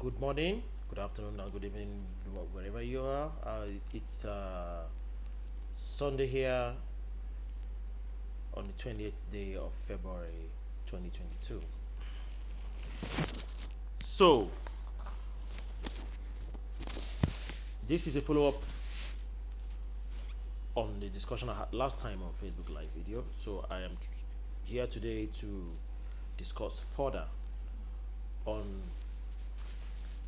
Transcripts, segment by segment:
Good morning, good afternoon, and good evening, wherever you are. It's Sunday here on the 28th day of February 2022. So, this is a follow up on the discussion I had last time on Facebook Live video. So, I am here today to discuss further on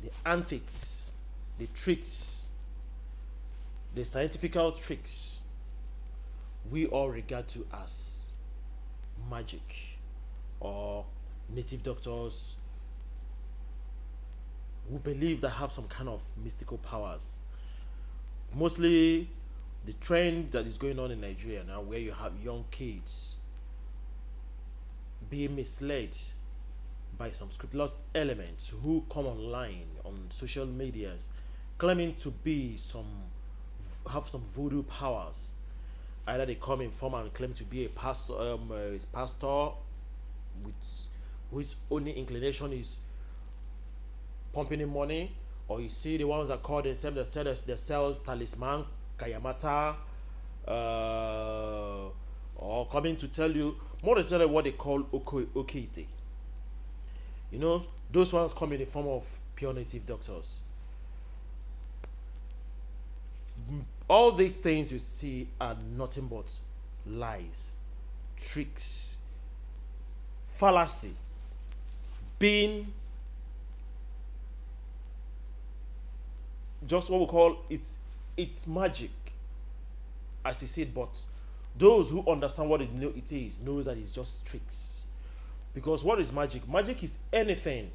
the antics, the tricks, the scientifical tricks we all regard to as magic, or native doctors who believe they have some kind of mystical powers. Mostly the trend that is going on in Nigeria now, where you have young kids being misled by some scrupulous elements who come online on social medias claiming to be have some voodoo powers. Either they come in form and claim to be a pastor, pastor with whose only inclination is pumping in money, or you see the ones that call themselves talisman, kayamata, or coming to tell you more especially what they call okeite. You know, those ones come in the form of pure native doctors. All these things you see are nothing but lies, tricks, fallacy, being just what we call it's magic as you see it, but those who understand what it is knows that it's just tricks. Because what is magic? Magic is anything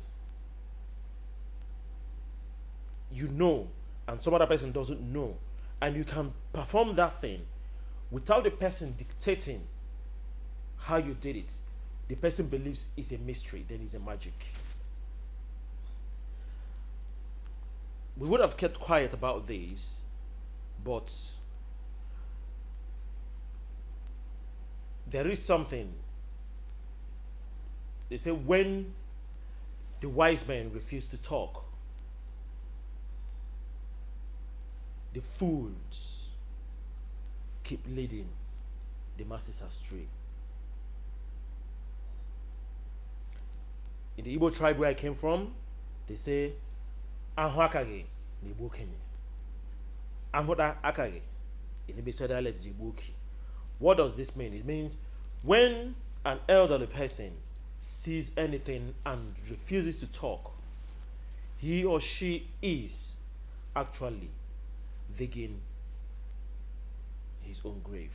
you know and some other person doesn't know, and you can perform that thing without the person dictating how you did it. The person believes it's a mystery, then it's a magic. We would have kept quiet about this, but there is something. They say when the wise men refuse to talk, the fools keep leading the masses astray. In the Igbo tribe where I came from, they say, Ahụ akaghi na-egbu okenye. Ahụ akaghi in the Igbo dialect na-egbu oke. What does this mean? It means when an elderly person sees anything and refuses to talk, he or she is actually digging his own grave.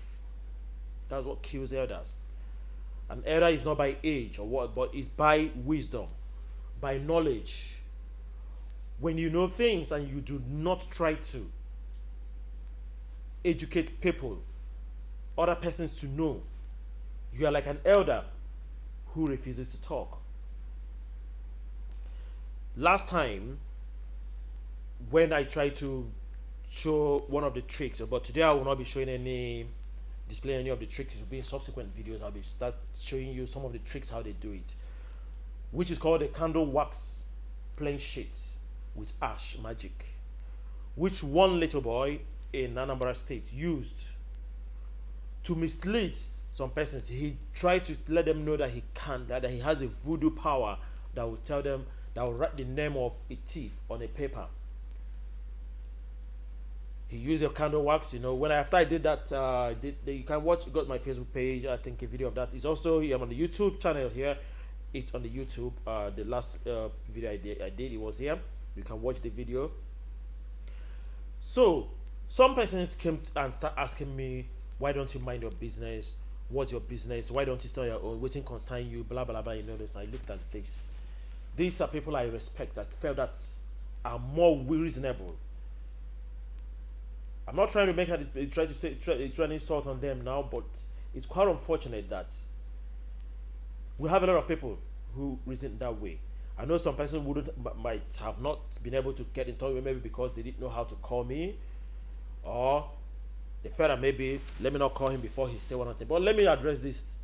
That's what kills elders. An elder is not by age or what, but is by wisdom, by knowledge. When you know things and you do not try to educate people, other persons to know, you are like an elder who refuses to talk. Last time, when I tried to show one of the tricks, but today I will not be showing displaying any of the tricks. It will be in subsequent videos. I'll be start showing you some of the tricks how they do it, which is called a candle wax plain sheet with ash magic, which one little boy in Anambra State used to mislead some persons. He tried to let them know that that he has a voodoo power that will tell them, that will write the name of a thief on a paper. He used a candle wax. After I did that, you can watch. Got my Facebook page. I think a video of that is also here on the YouTube channel here. It's on the YouTube. The last video I did, it was here. You can watch the video. So some persons came and start asking me, why don't you mind your business? What's your business? Why don't you start your own? Waiting concern you, blah blah blah. This. I looked at this. These are people I respect, that felt that are more reasonable. I'm not trying to try to insult on them now, but it's quite unfortunate that we have a lot of people who reason that way. I know some person might have not been able to get in touch with me, maybe because they didn't know how to call me, or they felt that maybe let me not call him before he say one thing. But let me address this.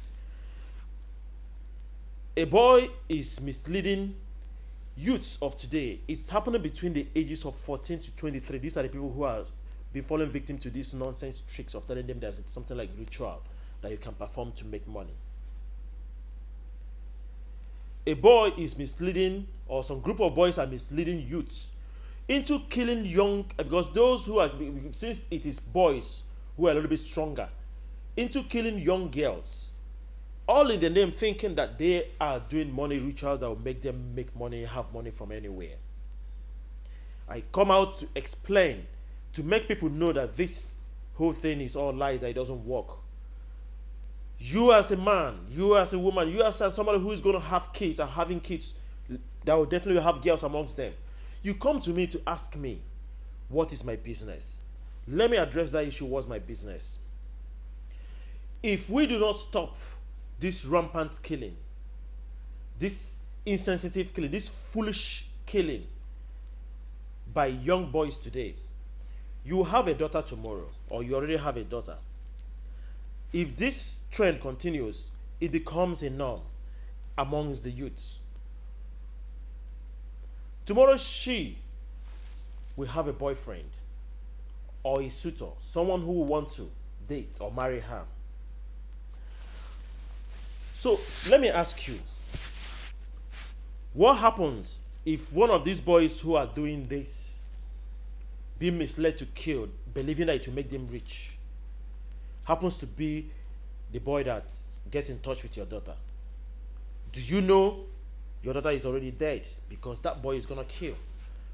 A boy is misleading youths of today, it's happening between the ages of 14 to 23. These are the people who are been falling victim to these nonsense tricks of telling them there's something like ritual that you can perform to make money. A boy is misleading, or some group of boys are misleading youths into killing young, because those who are, since it is boys who are a little bit stronger, into killing young girls, all in the name thinking that they are doing money rituals that will make them make money, have money from anywhere. I come out to explain, to make people know that this whole thing is all lies, that it doesn't work. You as a man, you as a woman, you as somebody who is going to have kids and having kids that will definitely have girls amongst them, you come to me to ask me, what is my business? Let me address that issue. What's my business? If we do not stop this rampant killing, this insensitive killing, this foolish killing by young boys today, you will have a daughter tomorrow, or you already have a daughter. If this trend continues, it becomes a norm amongst the youths. Tomorrow she will have a boyfriend or a suitor, someone who will want to date or marry her. So let me ask you, what happens if one of these boys who are doing this, being misled to kill, believing that it will make them rich, happens to be the boy that gets in touch with your daughter? Do you know your daughter is already dead because that boy is gonna kill?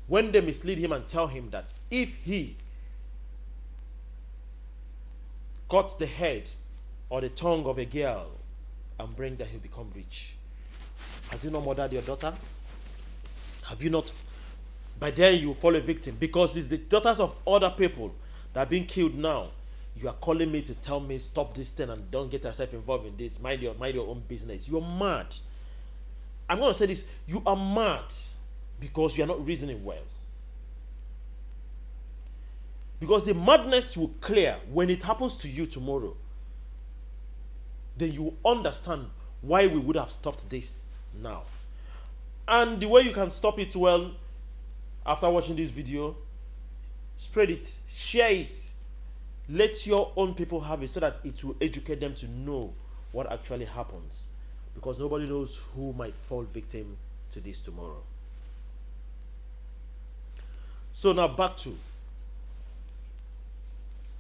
When they mislead him and tell him that if he cuts the head or the tongue of a girl and bring that, he'll become rich. Has he not murdered your daughter? Have you not? By then you fall a victim, because it's the daughters of other people that are being killed now. You are calling me to tell me stop this thing and don't get yourself involved in this. Mind your own business. You're mad. I'm going to say this. You are mad because you are not reasoning well. Because the madness will clear when it happens to you tomorrow. Then you understand why we would have stopped this now. And the way you can stop it well, after watching this video, spread it, share it. Let your own people have it so that it will educate them to know what actually happens. Because nobody knows who might fall victim to this tomorrow. So now back to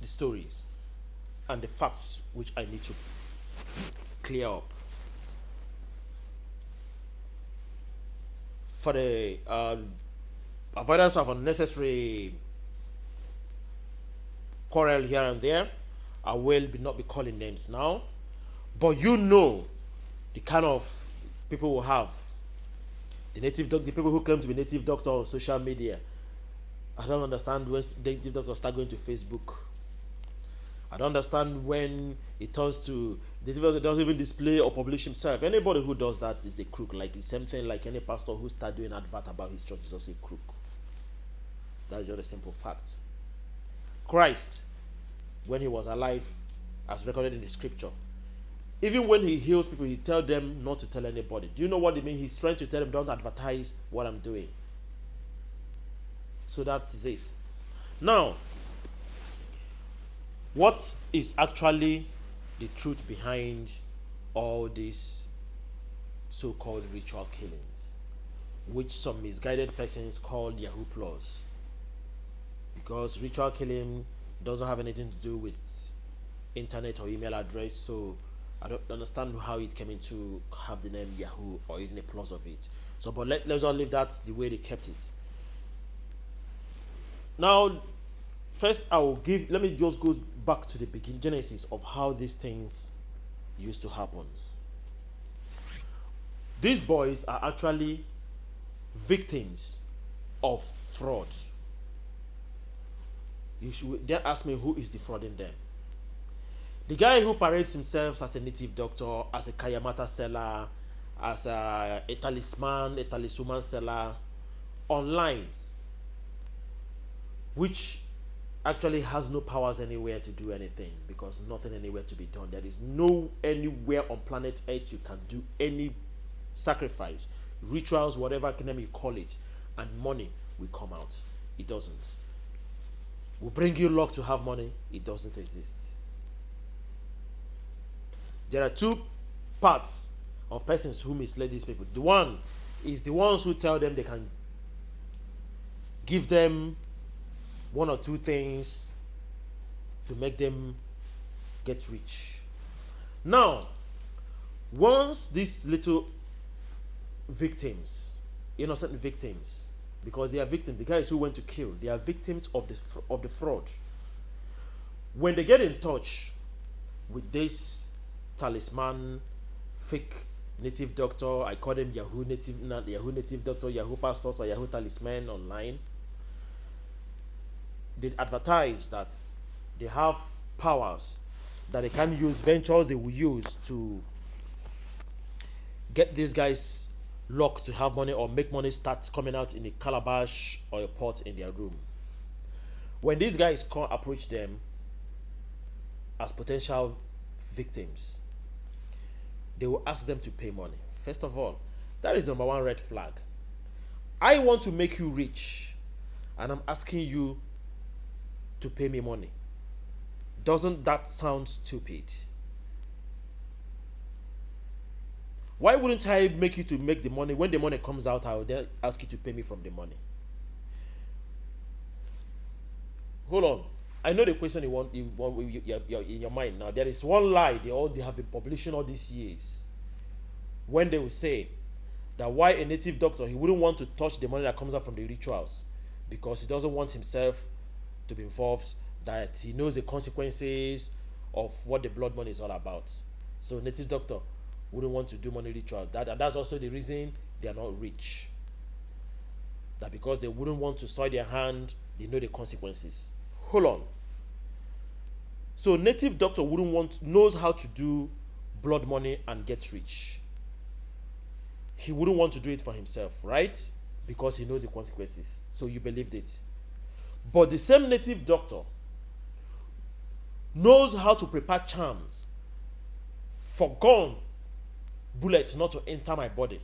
the stories and the facts which I need to clear up. For the avoidance of unnecessary quarrel here and there, I will not be calling names now, but you know the kind of people we have. The people who claim to be native doctor on social media. I don't understand when native doctors start going to Facebook. I don't understand when it turns to native doctor doesn't even display or publish himself. Anybody who does that is a crook. Like the same thing like any pastor who start doing advert about his church is also a crook. That's just a simple fact. Christ, when he was alive, as recorded in the scripture, even when he heals people, he tells them not to tell anybody. Do you know what it means? He's trying to tell them, don't advertise what I'm doing. So that is it. Now, what is actually the truth behind all these so-called ritual killings, which some misguided persons call Yahoo Plus? Because ritual killing doesn't have anything to do with internet or email address, so I don't understand how it came into have the name Yahoo or even a plus of it. So, but let's just leave that the way they kept it. Now, first let me just go back to the beginning, genesis of how these things used to happen. These boys are actually victims of fraud. You should then ask me, who is defrauding them? The guy who parades himself as a native doctor, as a kayamata seller, as a talisman seller online, which actually has no powers anywhere to do anything, because nothing anywhere to be done. There is no anywhere on planet Earth you can do any sacrifice rituals, whatever name you call it, and money will come out. It doesn't. Will bring you luck to have money. It doesn't exist. There are two parts of persons who mislead these people. The one is the ones who tell them they can give them one or two things to make them get rich. Now, once these little victims, innocent victims, because they are victims, the guys who went to kill, they are victims of the fraud. When they get in touch with this talisman, fake native doctor, I call them Yahoo native doctor, Yahoo pastors, or Yahoo talisman online, they advertise that they have powers that they can use, ventures they will use to get these guys luck to have money or make money start coming out in a calabash or a pot in their room. When these guys approach them as potential victims, they will ask them to pay money. First of all, that is number one red flag. I want to make you rich, and I'm asking you to pay me money. Doesn't that sound stupid? Why wouldn't I make you to make the money? When the money comes out, I will then ask you to pay me from the money. Hold on. I know the question you want in your mind now. There is one lie they have been publishing all these years. When they will say that why a native doctor, he wouldn't want to touch the money that comes out from the rituals because he doesn't want himself to be involved, that he knows the consequences of what the blood money is all about. So native doctor wouldn't want to do money rituals. That's also the reason they are not rich. That because they wouldn't want to soil their hand, they know the consequences. Hold on. So native doctor knows how to do blood money and get rich. He wouldn't want to do it for himself, right? Because he knows the consequences. So you believed it. But the same native doctor knows how to prepare charms for gun bullets not to enter my body.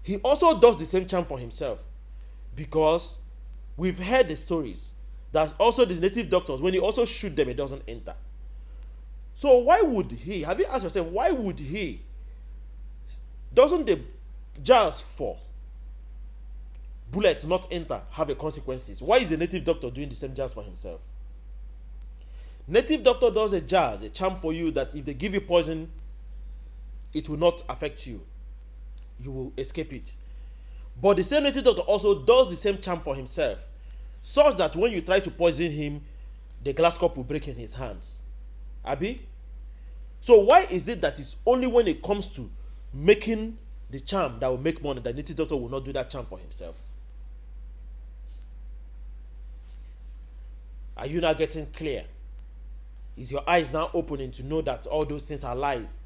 He also does the same charm for himself, because we've heard the stories that also the native doctors, when he also shoot them, it doesn't enter. So why would he, have you asked yourself, why would he, doesn't the jars for bullets not enter have a consequences? Why is a native doctor doing the same jars for himself? Native doctor does a charm for you that if they give you poison, it will not affect you. You will escape it. But the same native doctor also does the same charm for himself, such that when you try to poison him, the glass cup will break in his hands. Abi? So why is it that it's only when it comes to making the charm that will make money that native doctor will not do that charm for himself? Are you now getting clear? Is your eyes now opening to know that all those things are lies?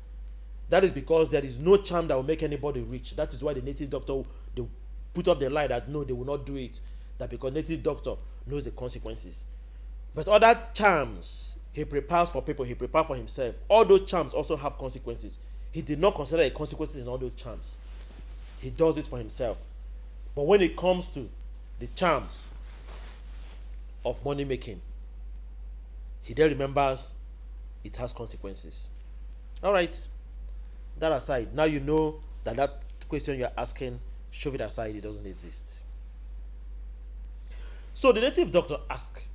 That is because there is no charm that will make anybody rich. That is why the native doctor, they put up the lie that no, they will not do it. That because native doctor knows the consequences. But other charms he prepares for people, he prepares for himself. All those charms also have consequences. He did not consider the consequences in all those charms. He does it for himself. But when it comes to the charm of money making, he then remembers it has consequences. All right. That aside, now you know that question you're asking, shove it aside, it doesn't exist. So the native doctor asked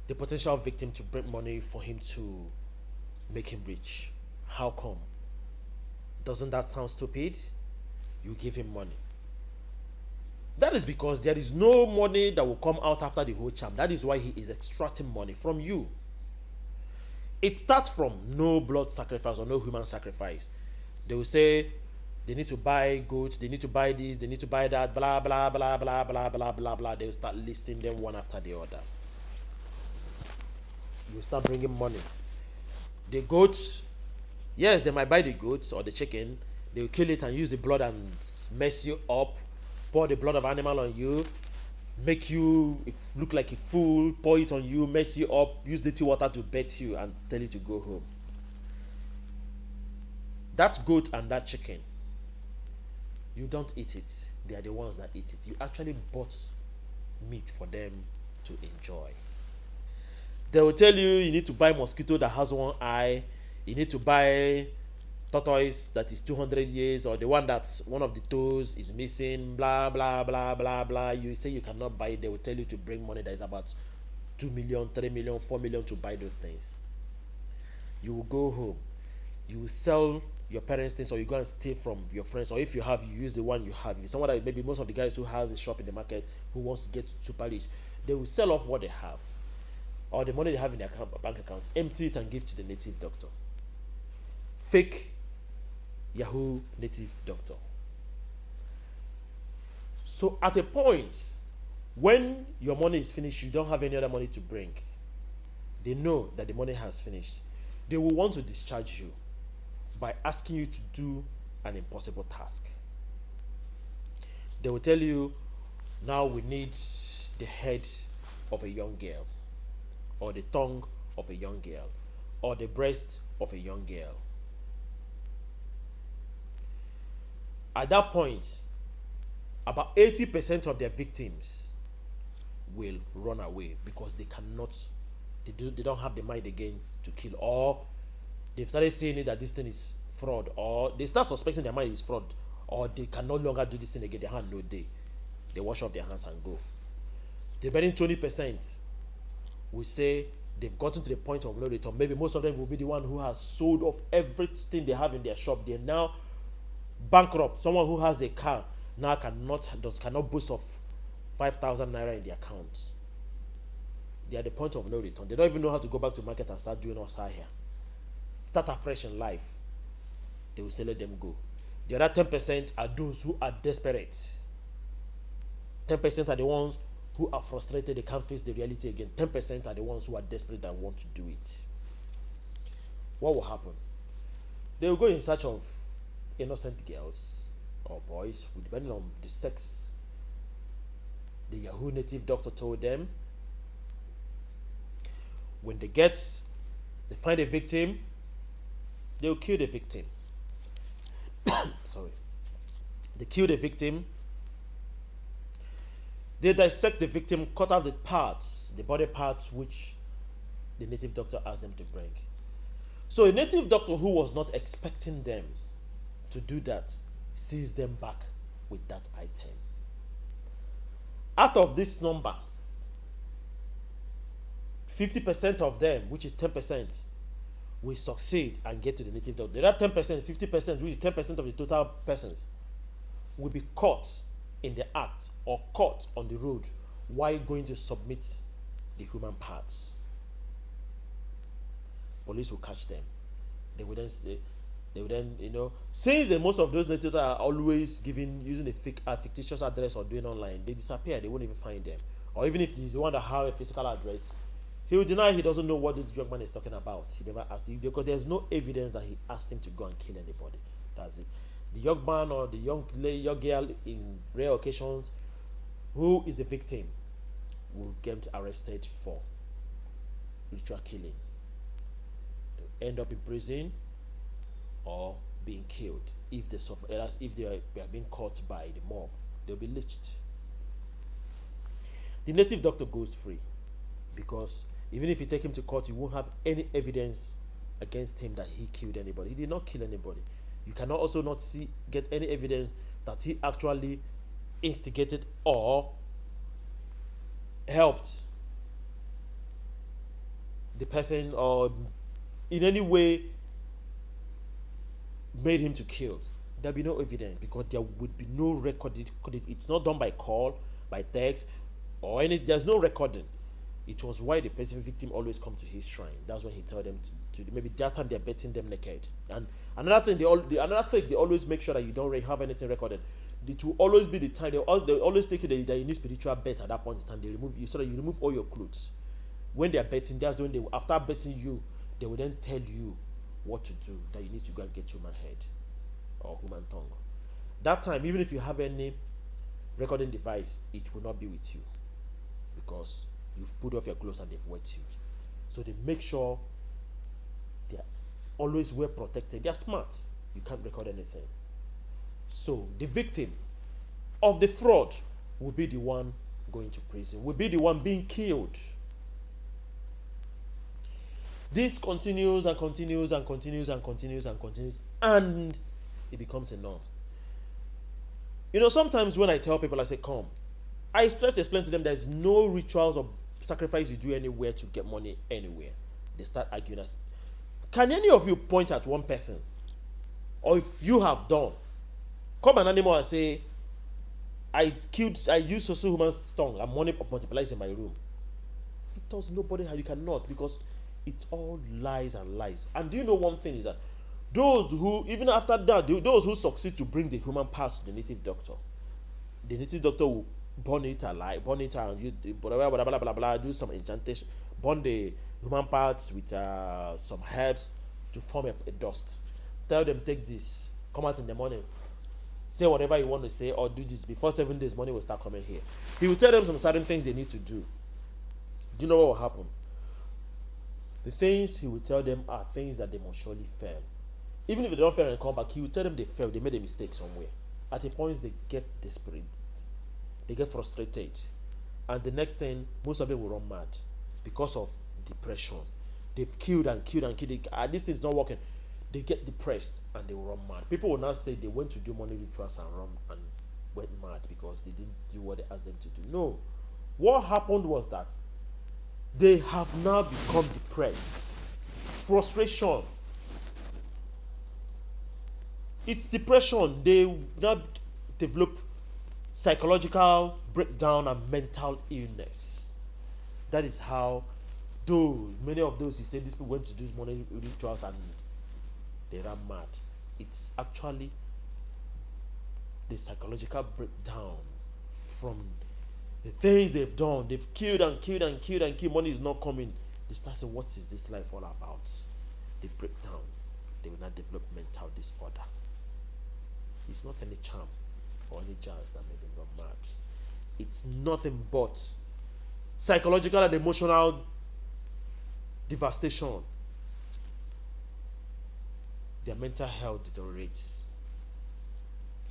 the potential victim to bring money for him to make him rich. How come? Doesn't that sound stupid? You give him money. That is because there is no money that will come out after the whole charm. That is why he is extracting money from you. It starts from no blood sacrifice or no human sacrifice. They will say they need to buy goats, they need to buy this, they need to buy that, blah, blah, blah, blah, blah, blah, blah, blah. They will start listing them one after the other. You start bringing money. The goats, yes, they might buy the goats or the chicken. They will kill it and use the blood and mess you up. Pour the blood of animal on you. Make you look like a fool. Pour it on you, mess you up. Use dirty water to bet you and tell you to go home. That goat and that chicken, You don't eat it. They are the ones that eat it. You actually bought meat for them to enjoy. They will tell you you need to buy mosquito that has one eye. You need to buy tortoise that is 200 years, or the one that's one of the toes is missing, blah blah blah blah blah. You say you cannot buy it. They will tell you to bring money that is about 2 million, 3 million, 4 million to buy those things. You will go home, you will sell your parents things, or you go and steal from your friends, or if you have, you use the one you have. If someone that maybe most of the guys who has a shop in the market who wants to get super rich, they will sell off what they have, or the money they have in their bank account, empty it and give to the native doctor. Fake Yahoo native doctor. So at a point when your money is finished, you don't have any other money to bring. They know that the money has finished. They will want to discharge you by asking you to do an impossible task. They will tell you, now we need the head of a young girl, or the tongue of a young girl, or the breast of a young girl. At that point, about 80% of their victims will run away because they cannot, they don't have the mind again to kill, or they've started saying that this thing is fraud, or they start suspecting their mind is fraud, or they can no longer do this thing again. They have no day. They wash off their hands and go. The remaining 20% will say they've gotten to the point of no return. Maybe most of them will be the one who has sold off everything they have in their shop. They're now bankrupt. Someone who has a car now cannot boast of 5,000 naira in their account. They are at the point of no return. They don't even know how to go back to market and start doing us here. Start afresh in life. They will say let them go. The other 10% are those who are desperate. 10% are the ones who are frustrated, they can't face the reality again. 10% are the ones who are desperate and want to do it. What will happen? They will go in search of innocent girls or boys, depending on the sex the Yahoo native doctor told them. When they find a victim, they will kill the victim. Sorry. They kill the victim. They dissect the victim, cut out the parts, the body parts which the native doctor asked them to bring. So a native doctor who was not expecting them to do that sees them back with that item. Out of this number, 50% of them, which is 10%, will succeed and get to the native doctor. The other 10%, 50%, which is 10% of the total persons, will be caught in the act or caught on the road while going to submit the human parts. Police will catch them. They will then since most of those natives are always using a fictitious address or doing online, they disappear. They won't even find them. Or even if he's the one that has a physical address, he will deny he doesn't know what this young man is talking about. He never asked him, because there's no evidence that he asked him to go and kill anybody. That's it. The young man or the young girl, in rare occasions, who is the victim, will get arrested for ritual killing. They'll end up in prison or being killed. If they suffer, if they are being caught by the mob, they'll be lynched. The native doctor goes free, because even if you take him to court, you won't have any evidence against him that he killed anybody. He did not kill anybody. You cannot also not get any evidence that he actually instigated or helped the person, or in any way made him to kill. There'll be no evidence, because there would be no record. It's not done by call, by text, or any. There's no recording. It was why the person victim always come to his shrine. That's when he tell them to maybe that time they're betting them naked. And another thing, they always make sure that you don't have anything recorded. It will always be the time they always take you that you need spiritual bet. At that point in time, they remove you, so that you remove all your clothes. When they are betting, that's when after betting you, they will then tell you what to do. That you need to go and get human head or human tongue. That time, even if you have any recording device, it will not be with you, because you've put off your clothes and they've wet you. So they make sure they are always well protected. They are smart. You can't record anything. So the victim of the fraud will be the one going to prison, will be the one being killed. This continues and continues and continues and continues and continues, and it becomes a norm. Sometimes when I tell people, I say, come, I try to explain to them there's no rituals or sacrifice you do anywhere to get money anywhere. They start arguing us. Can any of you point at one person, or if you have done, come an animal and say, I used social human's tongue and money multiplies in my room? It does nobody how you cannot, because it's all lies and lies. And do you know one thing is that those who, even after that, those who succeed to bring the human parts to the native doctor will burn it alive, burn it and use blah blah blah blah blah, do some incantation, burn the human parts with some herbs to form a dust. Tell them, take this, come out in the morning, say whatever you want to say, or do this. Before 7 days, money will start coming here. He will tell them some certain things they need to do. Do you know what will happen? The things he will tell them are things that they must surely fail. Even if they don't fail and come back, he will tell them they failed, they made a mistake somewhere. At a point, they get desperate, they get frustrated, and the next thing, most of them will run mad because of depression. They've killed and killed and killed. This thing's not working. They get depressed and they will run mad. People will now say they went to do money rituals and run and went mad because they didn't do what they asked them to do. No. What happened was that they have now become depressed. Frustration. It's depression. They now develop psychological breakdown and mental illness. That is how many of those you say these people went to do money rituals and they ran mad. It's actually the psychological breakdown from the things they've done. They've killed and killed and killed and killed. Money is not coming. They start saying, what is this life all about? They break down. They will not develop mental disorder. It's not any charm or any jazz that made them run mad. It's nothing but psychological and emotional devastation. Their mental health deteriorates.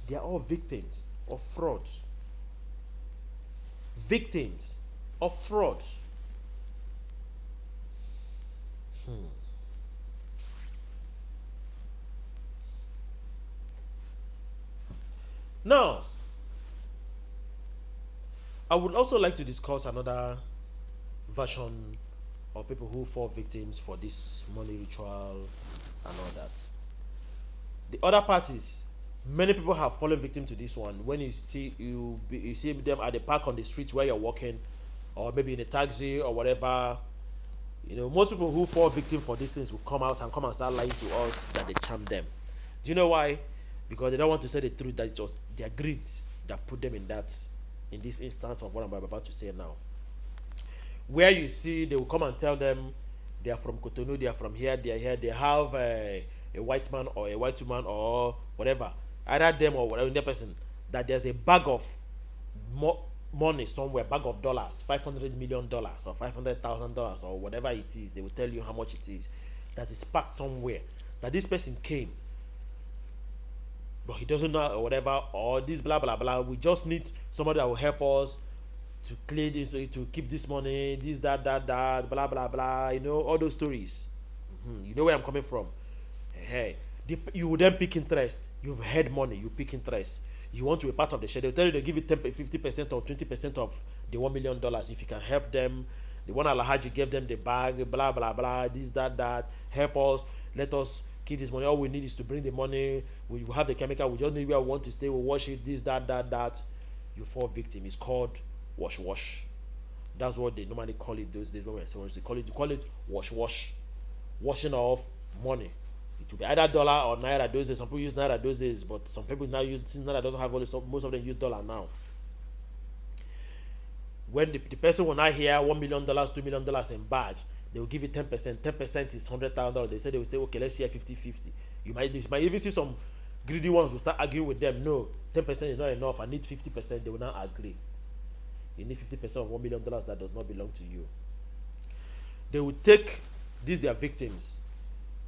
They are all victims of fraud. Victims of fraud. Now, I would also like to discuss another version of people who fall victims for this money ritual and all that. The other part is, many people have fallen victim to this one. When you see them at the park on the street where you're walking, or maybe in a taxi or whatever, most people who fall victim for these things will come out and start lying to us that they charm them. Do you know why? Because they don't want to say the truth, that it was their greed that put them in this instance of what I'm about to say now. Where you see they will come and tell them they are from Cotonou, they are from here, they are here, they have a white man or a white woman or whatever, either them or whatever person, that there's a bag of money somewhere, bag of dollars, $500 million or $500,000 or whatever it is. They will tell you how much it is, that is packed somewhere, that this person came, but he doesn't know or whatever, or this blah blah blah. We just need somebody that will help us to clear this, to keep this money, this that blah blah blah. All those stories. You know where I'm coming from. Hey, you will then pick interest. You've had money, you pick interest. You want to be part of the share. They'll tell you they give you 50% or 20% of the $1 million if you can help them. The one Alhaji gave them the bag, blah blah blah, this that. Help us, let us keep this money. All we need is to bring the money. We will have the chemical. We just need where we want to stay. We'll wash it. This that. You fall victim. It's called wash. That's what they normally call it those days when they call it wash. Washing off money. It will be either dollar or naira those days. Some people use naira those days, but some people now use, since naira doesn't have all this, most of them use dollar now. When the person will not hear $1 million, $2 million in bag, they will give you 10%. 10% is $100,000. They will say, okay, let's share 50-50. You might even see some greedy ones will start arguing with them. No, 10% is not enough. I need 50%. They will not agree. You need 50% of $1 million that does not belong to you. They will take their victims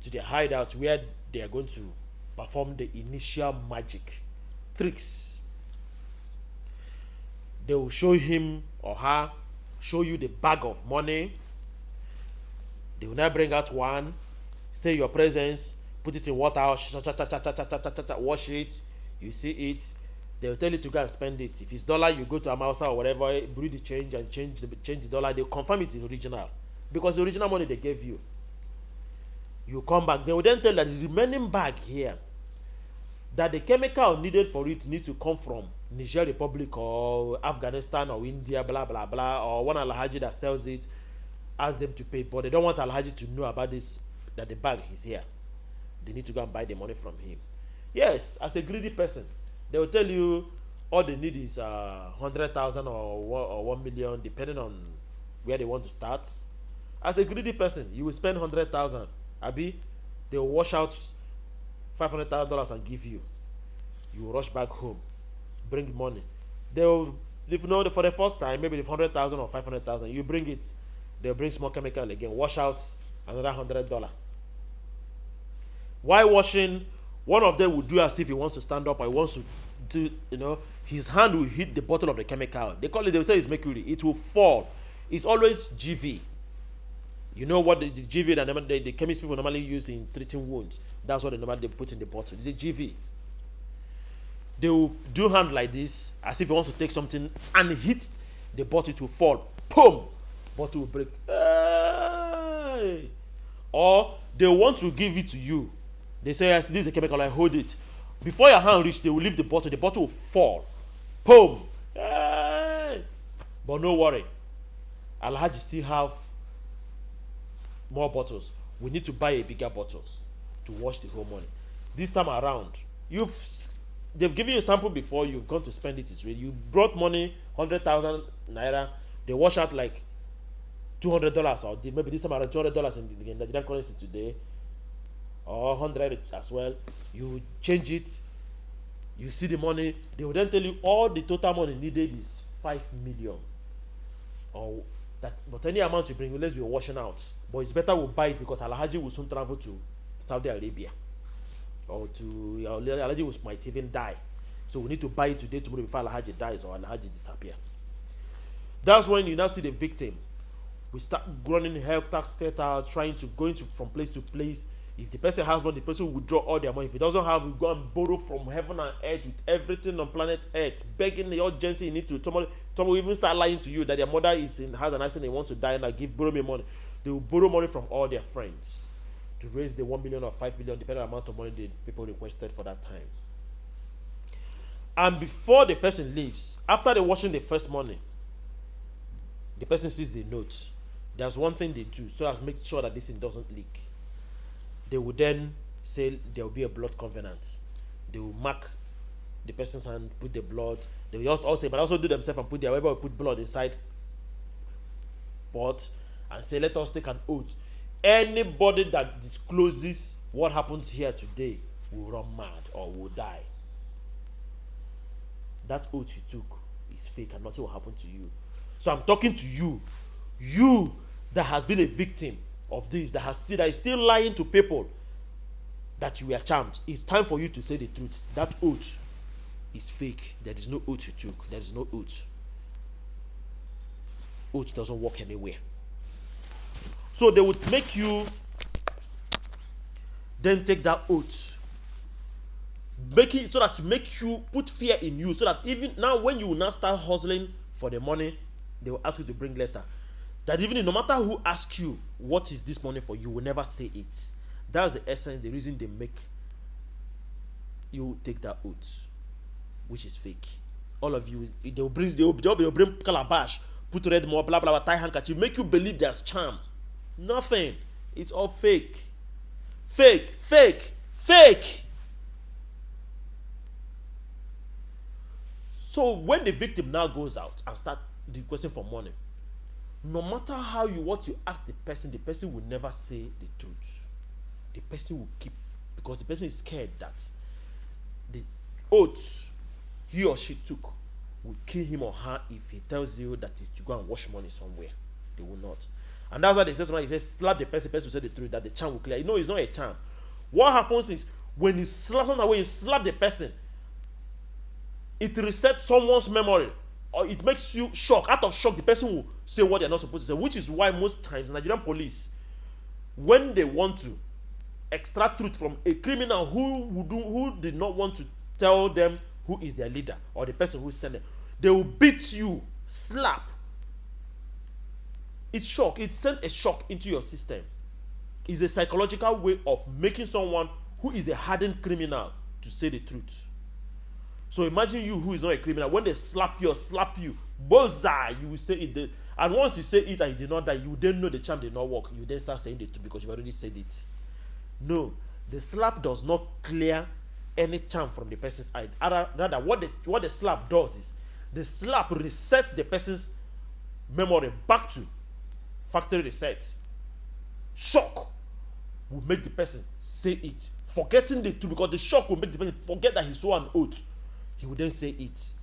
to their hideout where they are going to perform the initial magic tricks. They will show him or her, show you the bag of money. They will now bring out one, stay in your presence, put it in water, wash it, you see it. They will tell you to go and spend it. If it's dollar, you go to Amausa or whatever, brew the change and change the dollar. They confirm it is original because the original money they gave you. You come back, they will then tell you that the remaining bag here, that the chemical needed for it needs to come from Niger Republic or Afghanistan or India, blah blah blah, or one Alhaji that sells it, ask them to pay, but they don't want Alhaji to know about this, that the bag is here. They need to go and buy the money from him. Yes, as a greedy person, they will tell you all they need is 100,000 or 1 million, depending on where they want to start. As a greedy person, you will spend 100,000. Abi, they will wash out $500,000 and give you. You will rush back home, bring money. They will, if you know, for the first time, maybe the 100,000 or 500,000, you bring it. They'll bring small chemical again, wash out another $100. While washing, one of them will do as if he wants to stand up or he wants to do, his hand will hit the bottle of the chemical. They will say it's mercury. It will fall. It's always GV. You know what the GV that the chemist people normally use in treating wounds. That's what they put in the bottle. It's a GV. They will do hand like this, as if he wants to take something and hit the bottle, it will fall. Boom! Bottle will break. Hey! Or they want to give it to you. They say, yes, this is a chemical, I hold it. Before your hand reach, they will leave the bottle will fall. Boom! Hey! But no worry. Alhaji still have more bottles. We need to buy a bigger bottle to wash the whole money. This time around, they've given you a sample before, you've gone to spend it, it's ready. You brought money, 100,000 naira, they wash out like $200, or maybe this time around $200 in the Nigerian currency today, or 100 as well. You change it, you see the money, they will then tell you all the total money needed is 5 million. Or that, but any amount you bring, let's be washing out. But it's better we'll buy it because Alhaji will soon travel to Saudi Arabia. Or to Alhaji might even die. So we need to buy it today, tomorrow before Alhaji dies or Alhaji disappear. That's when you now see the victim. We start running helter skelter, trying to go from place to place. If the person has money, the person will withdraw all their money. If he doesn't have, we go and borrow from heaven and earth with everything on planet earth, begging the urgency you need to. Someone will even start lying to you that their mother has an accident, they want to die, and borrow me money. They will borrow money from all their friends to raise the 1 million or 5 million, depending on the amount of money the people requested for that time. And before the person leaves, after they washing the first money, the person sees the note. There's one thing they do so as to make sure that this thing doesn't leak. They will then say there will be a blood covenant. They will mark the person's hand, put the blood. They will also do themselves and put their whoever will put blood inside pot and say, let us take an oath. Anybody that discloses what happens here today will run mad or will die. That oath you took is fake and nothing will happen to you. So I'm talking to you that has been a victim of this, that is still lying to people that you were charmed. It's time for you to say the truth. That oath is fake. There is no oath you took. There is no oath. Oath doesn't work anywhere. So they would make you then take that oath, make it so that to make you put fear in you, so that even now when you will now start hustling for the money, they will ask you to bring letter. That even no matter who asks you what is this money for, you will never say it. That's the essence, the reason they make you take that oath, which is fake. All of you, they will bring calabash, put red more, blah blah blah, tie handkerchief, make you believe there's charm. Nothing. It's all fake. Fake. So when the victim now goes out and start requesting for money, no matter what you ask the person will never say the truth. The person will keep, because the person is scared that the oath he or she took will kill him or her if he tells you that it's to go and wash money somewhere. They will not. And that's why they say, he says, slap the person will say the truth, that the charm will clear. It's not a charm. What happens is, when you slap the person, it resets someone's memory, or it makes you shock. Out of shock, the person will say what they're not supposed to say, which is why most times Nigerian police, when they want to extract truth from a criminal who did not want to tell them who is their leader or the person who sent them, they will beat you, slap. It's shock. It sends a shock into your system. It's a psychological way of making someone who is a hardened criminal to say the truth. So imagine you who is not a criminal. When they slap you, bullseye, you will say it. And once you say it and you did not die, you then know the charm did not work. You then start saying the truth because you already said it. No, the slap does not clear any charm from the person's eye. Rather, what the slap does is, the slap resets the person's memory back to factory reset. Shock will make the person say it, forgetting the truth, because the shock will make the person forget that he swore an oath. He will then say it.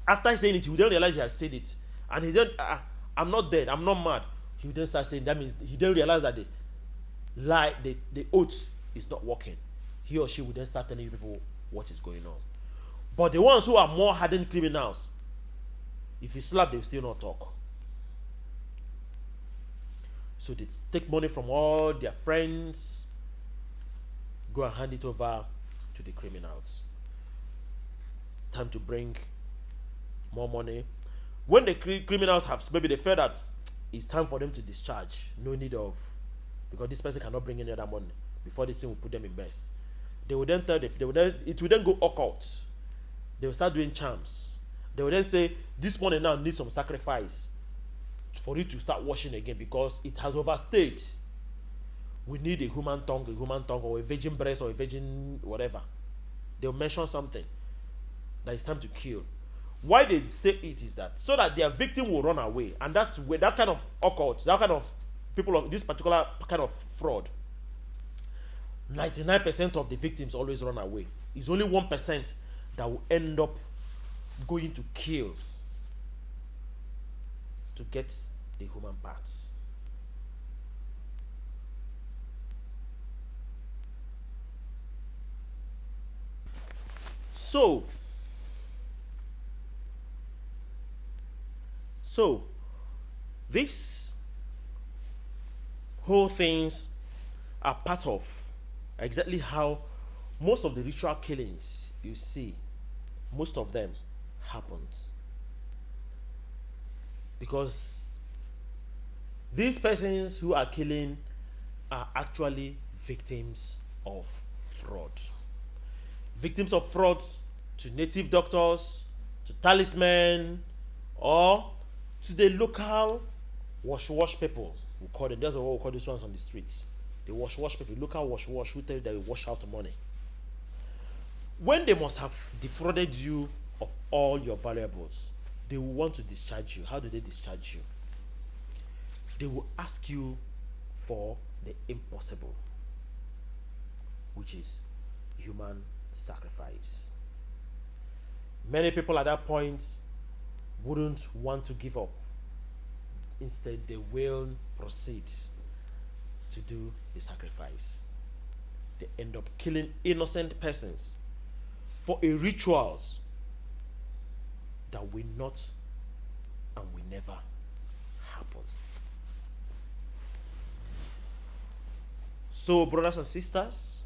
After saying it, he will then realize he has said it, and he then, I'm not dead, I'm not mad. He will then start saying, that means he then realize that the oath is not working. He or she will then start telling you people what is going on. But the ones who are more hardened criminals, if you slap, they will still not talk. So they take money from all their friends, go and hand it over to the criminals. Time to bring more money. When the criminals have, maybe they feel that it's time for them to discharge, no need of, because this person cannot bring any other money, before this thing will put them in mess. They will then tell it will then go occult. They will start doing charms. They will then say, this money now needs some sacrifice for it to start washing again, because it has overstayed. We need a human tongue, or a virgin breast, or a virgin whatever. They'll mention something that it's time to kill. Why they say it is that so that their victim will run away, and that's where that kind of occult, that kind of people of this particular kind of fraud, 99% of the victims always run away. It's only 1% that will end up going to kill to get the human parts. So these whole things are part of exactly how most of the ritual killings you see, most of them happens. Because these persons who are killing are actually victims of fraud. Victims of fraud to native doctors, to talisman, or to the local wash people. We call them. That's what we call these ones on the streets. The wash people, local wash who tell you they will wash out money. When they must have defrauded you of all your valuables, they will want to discharge you. How do they discharge you? They will ask you for the impossible, which is human sacrifice. Many people at that point wouldn't want to give up. Instead, they will proceed to do the sacrifice. They end up killing innocent persons for a rituals that will not and will never happen. So, brothers and sisters,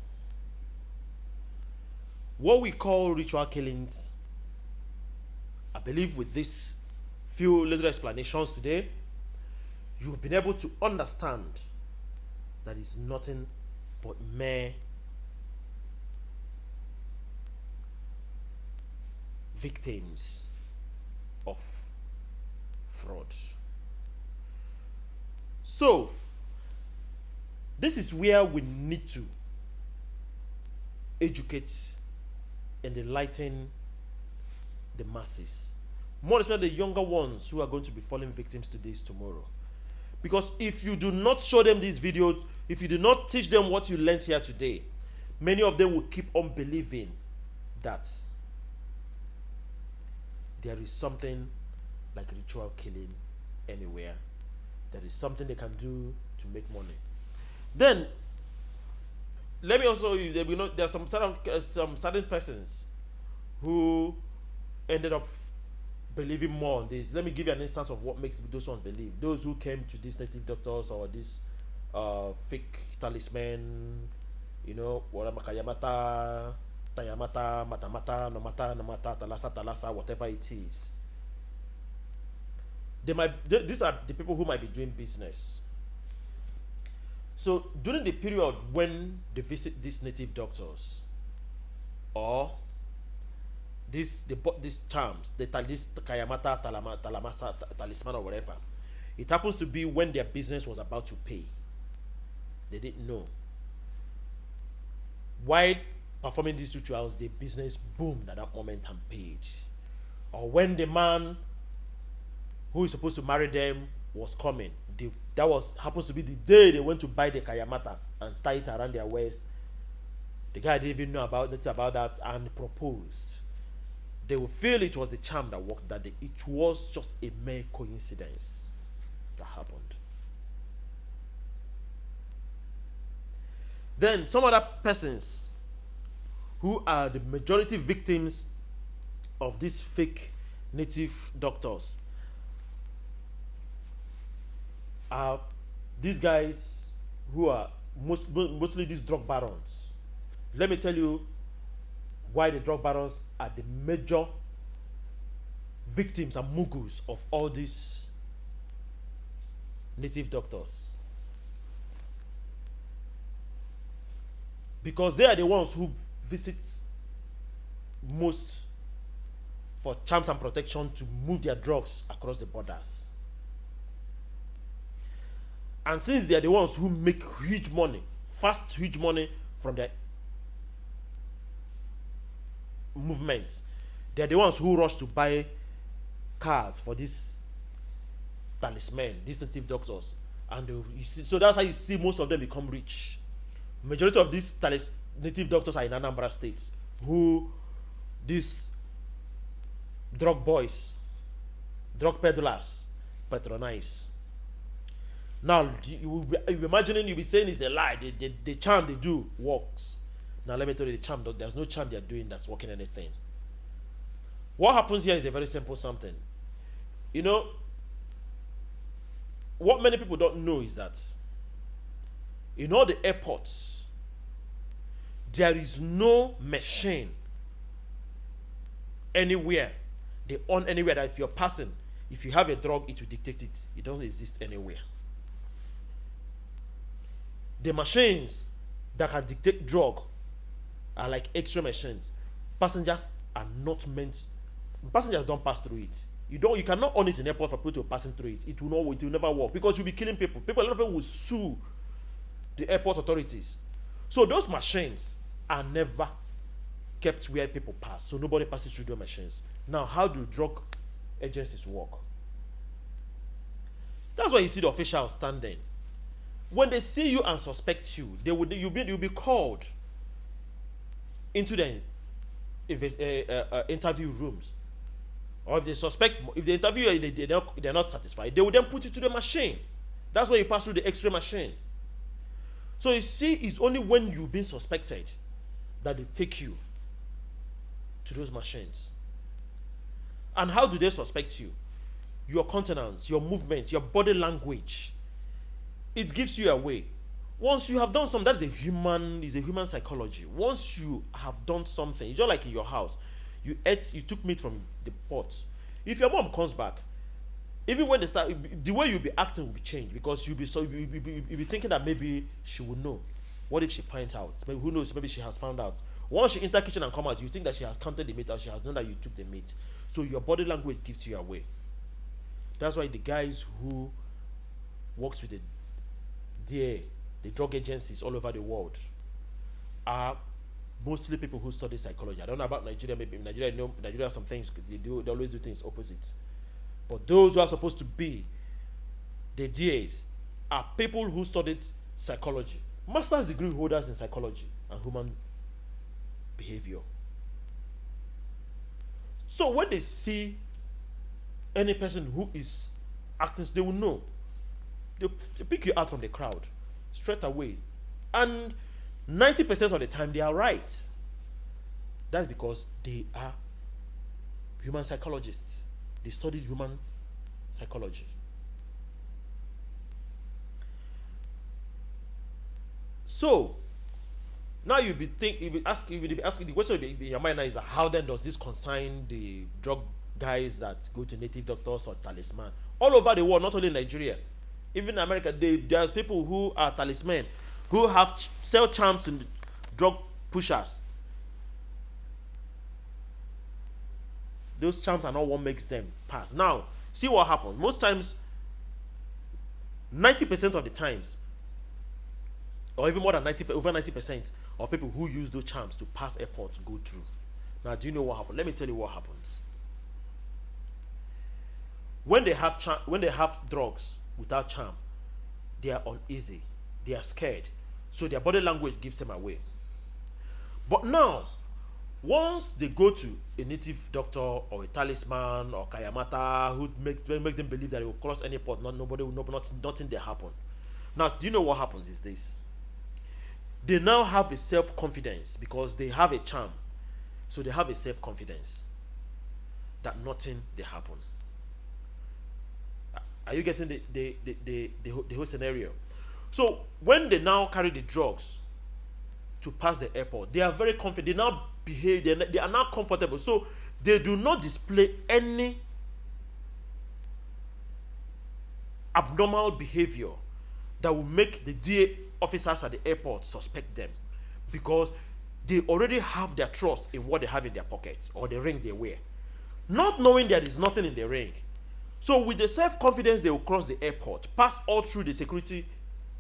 what we call ritual killings, I believe with these few little explanations today, you've been able to understand that it's nothing but mere victims of fraud. So, this is where we need to educate and enlighten the masses, more especially the younger ones who are going to be falling victims to this tomorrow. Because if you do not show them these videos, if you do not teach them what you learned here today, many of them will keep on believing that there is something like ritual killing anywhere. There is something they can do to make money. Then, let me also, there are some certain persons who ended up believing more on this. Let me give you an instance of what makes those ones believe. Those who came to these native doctors or this fake talisman, whatever, Kayamata, Tayamata, Matamata, Nomata, Nomata, Talasa, Talasa, whatever it is. These are the people who might be doing business. So during the period when they visit these native doctors, or these charms, this Kayamata, Talamasa, talisman, or whatever, it happens to be when their business was about to pay. They didn't know. While performing these rituals, the business boomed at that moment and paid. Or when the man who is supposed to marry them was coming, happens to be the day they went to buy the Kayamata and tie it around their waist. The guy didn't even know about that and proposed. They will feel it was the charm that worked that day. It was just a mere coincidence that happened. Then some other persons who are the majority victims of these fake native doctors are these guys who are mostly these drug barons. Let me tell you why the drug barons are the major victims and mugus of all these native doctors. Because they are the ones who visit most for charms and protection to move their drugs across the borders. And since they are the ones who make huge money from their movement, they are the ones who rush to buy cars for these talisman, these native doctors. And so that's how you see most of them become rich. Majority of these native doctors are in Anambra states, who these drug boys, drug peddlers patronize. Now, you'll be saying it's a lie. The charm they do works. Now, let me tell you, the charm, there's no charm they're doing that's working anything. What happens here is a very simple something. What many people don't know is that in all the airports, there is no machine anywhere. They own anywhere that if you're passing, if you have a drug, it will dictate it. It doesn't exist anywhere. The machines that can dictate drug are like X-ray machines. Passengers don't pass through it. You cannot own it in airport for people to passing through it. It will never work because you'll be killing people. A lot of people will sue the airport authorities. So those machines are never kept where people pass. So nobody passes through those machines. Now, how do drug agencies work? That's why you see the officials standing. When they see you and suspect you, you'll be called into the interview rooms. Or if they interview you, they're not satisfied, they will then put you to the machine. That's why you pass through the X-ray machine. So you see, it's only when you've been suspected that they take you to those machines. And how do they suspect you? Your countenance, your movement, your body language. It gives you away. Once you have done something, that's a human psychology. Once you have done something, it's just like in your house. You took meat from the pot. If your mom comes back, even when they start, the way you'll be acting will be changed because you'll be thinking that maybe she will know. What if she finds out? Maybe, who knows? Maybe she has found out. Once she enter kitchen and come out, you think that she has counted the meat or she has known that you took the meat. So your body language gives you away. That's why the guys who works with the DA, the drug agencies all over the world, are mostly people who study psychology. I don't know about Nigeria. Maybe in Nigeria, Nigeria has some things they always do things opposite. But those who are supposed to be the DAs are people who studied psychology, master's degree holders in psychology and human behavior. So when they see any person who is acting, they will know. They pick you out from the crowd straight away. And 90% of the time they are right. That's because they are human psychologists. They studied human psychology. So now you'll be asking the question in your mind now is that how then does this concern the drug guys that go to native doctors or talisman all over the world, not only in Nigeria, even in America? There's people who are talisman who have sell charms to drug pushers. Those charms are not what makes them pass. Now, see what happens. Most times, 90% of the times, or even more than over 90% of people who use those charms to pass airports go through. Now, do you know what happens? Let me tell you what happens. When they have drugs without charm, they are uneasy, they are scared, so their body language gives them away. But now, once they go to a native doctor or a talisman or kayamata who make them believe that they will cross any port, nobody will know, nothing there happen. Now, do you know what happens is this? They now have a self-confidence because they have a charm. So they have a self-confidence that nothing they happen. Are you getting the whole scenario? So when they now carry the drugs to pass the airport, they are very confident. They now behave, they are now comfortable. So they do not display any abnormal behavior that will make the DA officers at the airport suspect them, because they already have their trust in what they have in their pockets or the ring they wear, not knowing there is nothing in the ring. So with the self-confidence, they will cross the airport, pass all through the security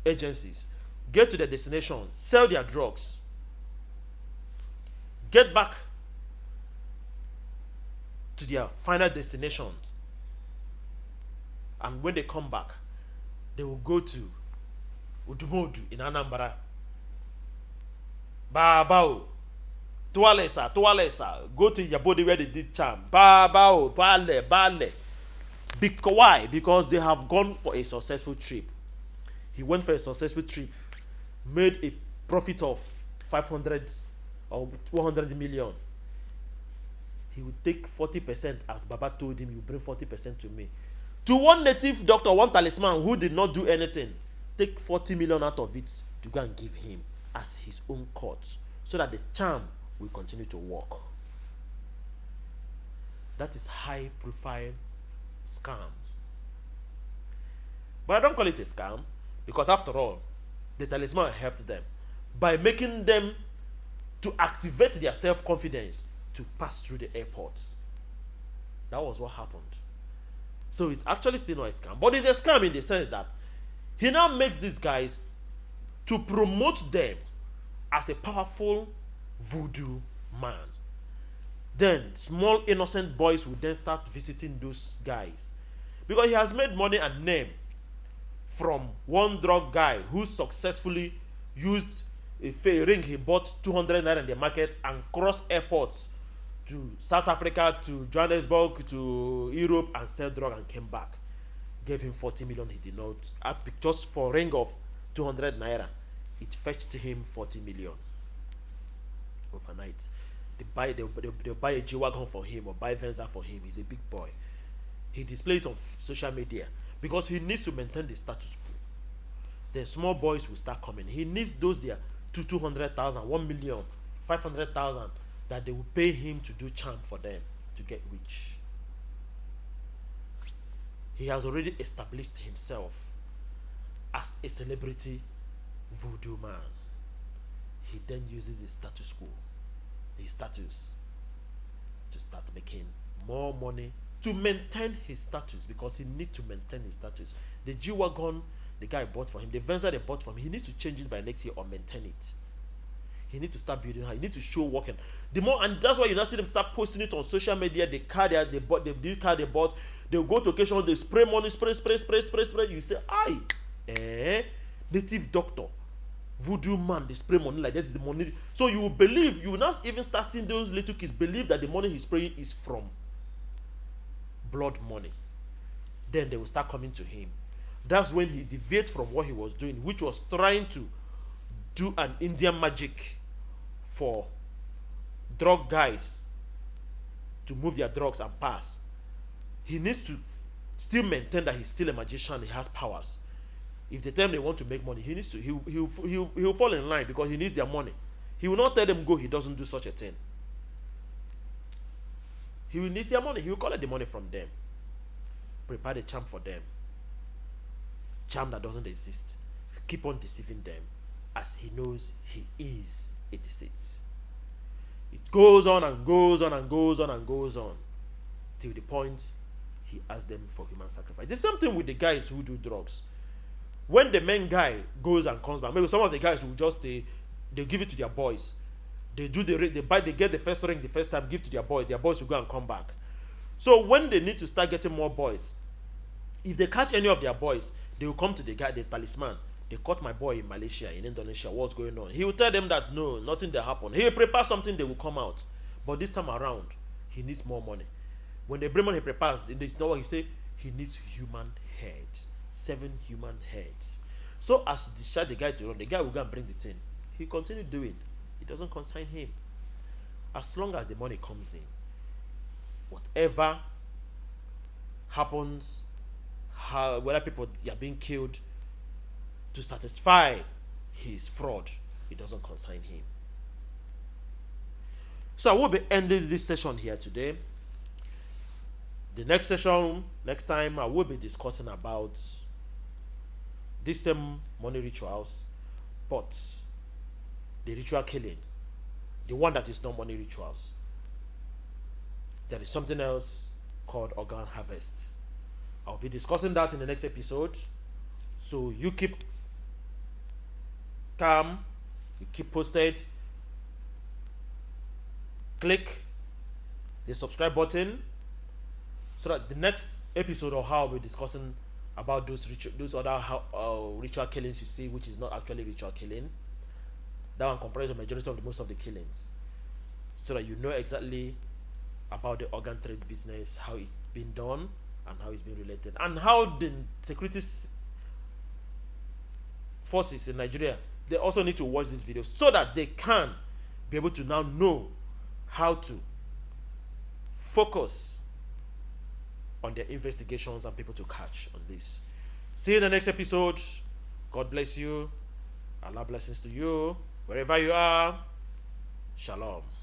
agencies, get to their destination, sell their drugs, get back to their final destinations. And when they come back, they will go to Udumodu in Anambra. Babao. Tualesa. Go to Yabodi where they did charm. Babao. Bale. Why? Because they have gone for a successful trip. He went for a successful trip, made a profit of 500 or 100 million. He would take 40%, as Baba told him, you bring 40% to me. To one native doctor, one talisman who did not do anything, take 40 million out of it to go and give him as his own cut, so that the charm will continue to work. That is high profile scam. But I don't call it a scam, because after all, the talisman helped them by making them to activate their self-confidence to pass through the airport. That was what happened. So it's actually still not a scam, but it's a scam in the sense that he now makes these guys to promote them as a powerful voodoo man. Then small innocent boys will then start visiting those guys, because he has made money and name from one drug guy who successfully used a ring he bought 200 naira in the market and crossed airports to South Africa, to Johannesburg, to Europe, and sell drug and came back. Gave him 40 million. He did not, just for a ring of 200 naira, it fetched him 40 million overnight. They buy a G-Wagon for him or buy Venza for him. He's a big boy. He displays it on social media because he needs to maintain the status quo. Then small boys will start coming. He needs those there 200,000, 1 million, 500,000 that they will pay him to do charm for them to get rich. He has already established himself as a celebrity voodoo man. He then uses his status quo, his status, to start making more money to maintain his status, because he needs to maintain his status. The G-Wagon the guy bought for him, the Venza they bought for him, he needs to change it by next year or maintain it. He needs to start building her. He needs to show working. The more, and that's why you now see them start posting it on social media. The car they bought, the new car they bought, they'll go to occasion, they spray money, spray. You say, native doctor, voodoo man, they spray money like that is the money. So you will believe, you will not even start seeing those little kids believe that the money he's spraying is from blood money. Then they will start coming to him. That's when he deviates from what he was doing, which was trying to do an Indian magic for drug guys to move their drugs and pass. He needs to still maintain that he's still a magician, he has powers. If they tell him they want to make money, he needs to, he'll fall in line because he needs their money. He will not tell them go, he doesn't do such a thing. He will need their money, he will collect the money from them. Prepare the charm for them. Charm that doesn't exist. Keep on deceiving them as he knows he is a deceit. It goes on and goes on and goes on and goes on till the point he asks them for human sacrifice. The same thing with the guys who do drugs. When the main guy goes and comes back, maybe some of the guys will just they give it to their boys. They get the first ring the first time, give to their boys will go and come back. So when they need to start getting more boys, if they catch any of their boys, they will come to the guy, the talisman. They caught my boy in Malaysia, in Indonesia, what's going on? He will tell them that no, nothing will happen. He will prepare something, they will come out. But this time around, he needs more money. When they bring money, he prepares, this know what he say? He needs human heads. 7 human heads. So as he discharge the guy to run, the guy will go and bring the thing. He continue doing. It doesn't concern him. As long as the money comes in, whatever happens, whether people are being killed, to satisfy his fraud, it doesn't concern him. So I will be ending this session here today. The next session, next time, I will be discussing about this same money rituals, but the ritual killing, the one that is not money rituals. There is something else called organ harvest. I'll be discussing that in the next episode. So you keep calm, you keep posted, click the subscribe button so that the next episode of how I'll be discussing about those other ritual killings you see, which is not actually ritual killing. That one comprises the majority of most of the killings, so that you know exactly about the organ trade business, how it's been done and how it's been related, and how the security forces in Nigeria, they also need to watch this video so that they can be able to now know how to focus on their investigations and people to catch on this. See you in the next episode. God bless you. Allah blessings to you. Wherever you are. Shalom.